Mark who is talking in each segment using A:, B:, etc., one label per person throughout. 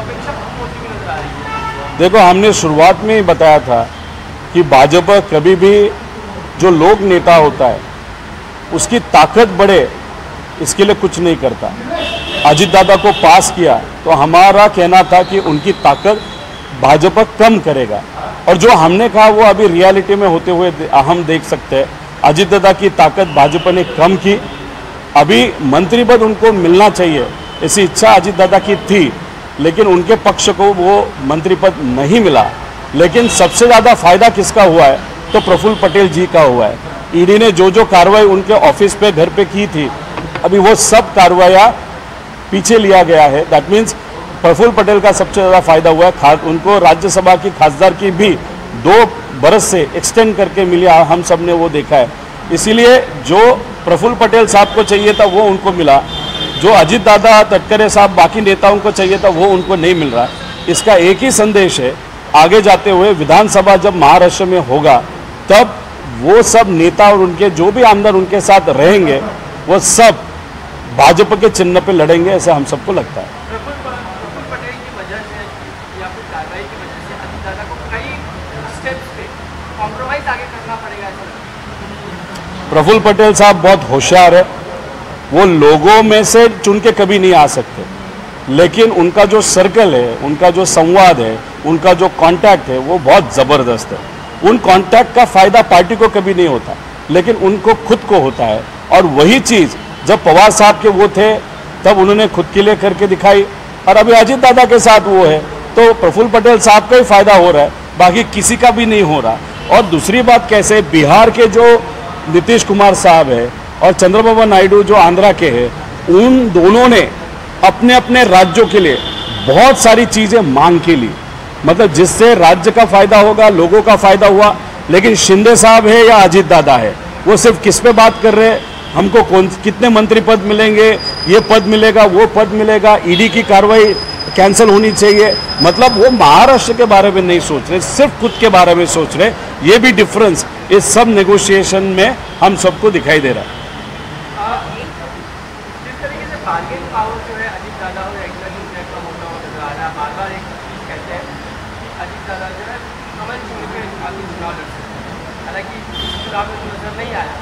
A: अपेक्षा कम होती हुई नजर आ रही है।
B: देखो, हमने शुरुआत में ही बताया था कि भाजपा कभी भी जो लोक नेता होता है उसकी ताकत बढ़े इसके लिए कुछ नहीं करता। अजित दादा को पास किया तो हमारा कहना था कि उनकी ताकत भाजपा कम करेगा, और जो हमने कहा वो अभी रियलिटी में होते हुए हम देख सकते हैं। अजित दादा की ताकत भाजपा ने कम की। अभी मंत्री पद उनको मिलना चाहिए ऐसी इच्छा अजित दादा की थी, लेकिन उनके पक्ष को वो मंत्री पद नहीं मिला। लेकिन सबसे ज़्यादा फायदा किसका हुआ है तो प्रफुल्ल पटेल जी का हुआ है। ईडी ने जो कार्रवाई उनके ऑफिस पे घर पे की थी, अभी वो सब कार्रवाइयाँ पीछे लिया गया है। दैट मीन्स प्रफुल्ल पटेल का सबसे ज़्यादा फायदा हुआ है। उनको राज्यसभा की खासदार की भी 2 बरस से एक्सटेंड करके मिली, हम सब ने वो देखा है। इसीलिए जो प्रफुल्ल पटेल साहब को चाहिए था वो उनको मिला, जो अजित दादा तटकरे साहब बाकी नेताओं को चाहिए था वो उनको नहीं मिल रहा। इसका एक ही संदेश है, आगे जाते हुए विधानसभा जब महाराष्ट्र में होगा तब वो सब नेता और उनके जो भी आमदार उनके साथ रहेंगे वो सब भाजपा के चिन्ह पे लड़ेंगे, ऐसा हम सबको लगता है।
A: प्रफुल्ल पटेल की वजह से या फिर कार्रवाई की वजह से अजित दादा को कई स्टेप्स पे कॉम्प्रोमाइज आगे करना पड़ेगा।
B: प्रफुल्ल पटेल साहब बहुत होशियार है, वो लोगों में से चुन के कभी नहीं आ सकते, लेकिन उनका जो सर्कल है, उनका जो संवाद है, उनका जो कांटेक्ट है वो बहुत ज़बरदस्त है। उन कांटेक्ट का फ़ायदा पार्टी को कभी नहीं होता, लेकिन उनको खुद को होता है। और वही चीज़ जब पवार साहब के वो थे तब उन्होंने खुद के लिए करके दिखाई, और अभी अजित दादा के साथ वो है तो प्रफुल्ल पटेल साहब का ही फायदा हो रहा है, बाकी किसी का भी नहीं हो रहा। और दूसरी बात, कैसे बिहार के जो नीतीश कुमार साहब है और चंद्रबाबू नायडू जो आंध्रा के हैं, उन दोनों ने अपने अपने राज्यों के लिए बहुत सारी चीज़ें मांग के ली, मतलब जिससे राज्य का फायदा होगा, लोगों का फायदा हुआ। लेकिन शिंदे साहब है या अजित दादा है, वो सिर्फ किस पे बात कर रहे हैं, हमको कितने मंत्री पद मिलेंगे, ये पद मिलेगा, वो पद मिलेगा, ईडी की कार्रवाई कैंसिल होनी चाहिए। मतलब वो महाराष्ट्र के बारे में नहीं सोच रहे, सिर्फ खुद के बारे में सोच रहे। ये भी डिफरेंस इस सब नेगोशिएशन में हम सबको दिखाई दे रहा है।
A: जिस तरीके से बार्गेन पावर जो है अजित दादा और एक्चुअली कम होता हुआ नजर आ रहा है, बार-बार एक चीज कहते हैं कि अजित दादा जो है कमल चिन्ह पे आगे चुनाव लड़ सकते हैं, हालांकि चुनाव में नजर नहीं आया।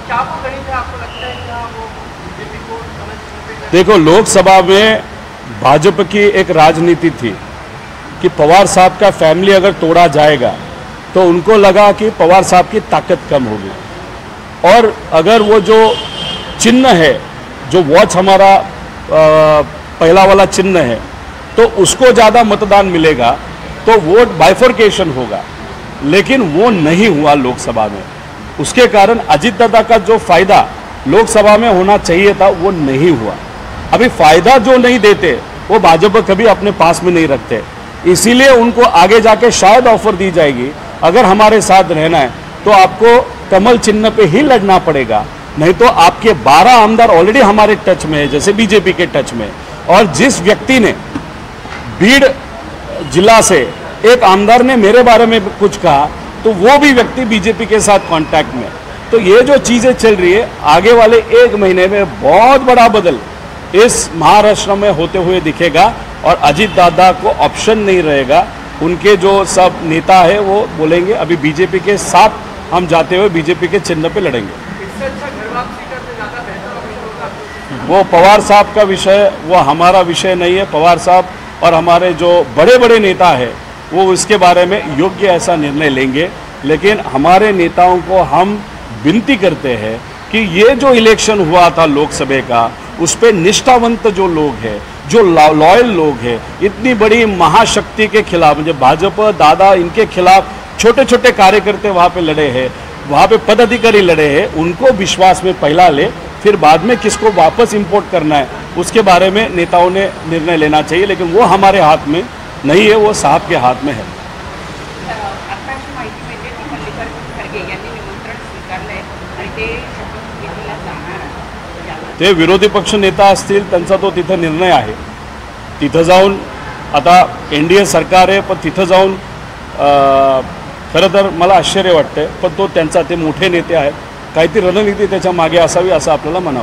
A: क्या वो गणित है, आपको लगता है क्या वो बीजेपी को कमल चिन्ह पे?
B: देखो, लोकसभा में भाजपा की एक राजनीति थी कि पवार साहब का फैमिली अगर तोड़ा जाएगा तो उनको लगा कि पवार साहब की ताकत कम होगी, और अगर वो जो चिन्ह है, जो वॉच हमारा पहला वाला चिन्ह है, तो उसको ज़्यादा मतदान मिलेगा तो वोट बाइफर्केशन होगा। लेकिन वो नहीं हुआ लोकसभा में। उसके कारण अजित दादा का जो फायदा लोकसभा में होना चाहिए था वो नहीं हुआ। अभी फायदा जो नहीं देते वो भाजपा कभी अपने पास में नहीं रखते, इसीलिए उनको आगे जाके शायद ऑफर दी जाएगी, अगर हमारे साथ रहना है तो आपको कमल चिन्ह पे ही लड़ना पड़ेगा, नहीं तो आपके 12 आमदार ऑलरेडी हमारे टच में है, जैसे बीजेपी के टच में। और जिस व्यक्ति ने बीड़ जिला से एक आमदार ने मेरे बारे में कुछ कहा तो वो भी व्यक्ति बीजेपी के साथ कांटेक्ट में। तो ये जो चीज़ें चल रही है, आगे वाले 1 महीने में बहुत बड़ा बदल इस महाराष्ट्र में होते हुए दिखेगा, और अजित दादा को ऑप्शन नहीं रहेगा। उनके जो सब नेता है वो बोलेंगे अभी बीजेपी के साथ हम जाते हुए बीजेपी के चिन्ह पे लड़ेंगे।
A: इससे अच्छा घर वापसी करने ज़्यादा बेहतर ऑप्शन होगा।
B: वो पवार साहब का विषय, वो हमारा विषय नहीं है। पवार साहब और हमारे जो बड़े बड़े नेता है वो इसके बारे में योग्य ऐसा निर्णय लेंगे। लेकिन हमारे नेताओं को हम विनती करते हैं कि ये जो इलेक्शन हुआ था लोकसभा का, उस पर निष्ठावंत जो लोग हैं, जो लॉयल लोग हैं, इतनी बड़ी महाशक्ति के खिलाफ, जो भाजपा दादा, इनके खिलाफ छोटे छोटे कार्यकर्ते वहाँ पे लड़े हैं, वहाँ पे पदाधिकारी लड़े हैं, उनको विश्वास में पहला ले, फिर बाद में किसको वापस इंपोर्ट करना है उसके बारे में नेताओं ने निर्णय लेना चाहिए। लेकिन वो हमारे हाथ में नहीं है, वो साहब के हात में है। ते विरोधी पक्ष नेता असतील, त्यांचा तो तिथं निर्णय आहे। तिथं जाऊन आता एनडीए सरकार आहे, पण तिथं जाऊन खरं तर मला आश्चर्य वाटतंय, पण तो त्यांचा ते मोठे नेते आहेत, काहीतरी रणनीती त्याच्या मागे असावी असं आपल्याला म्हणावं।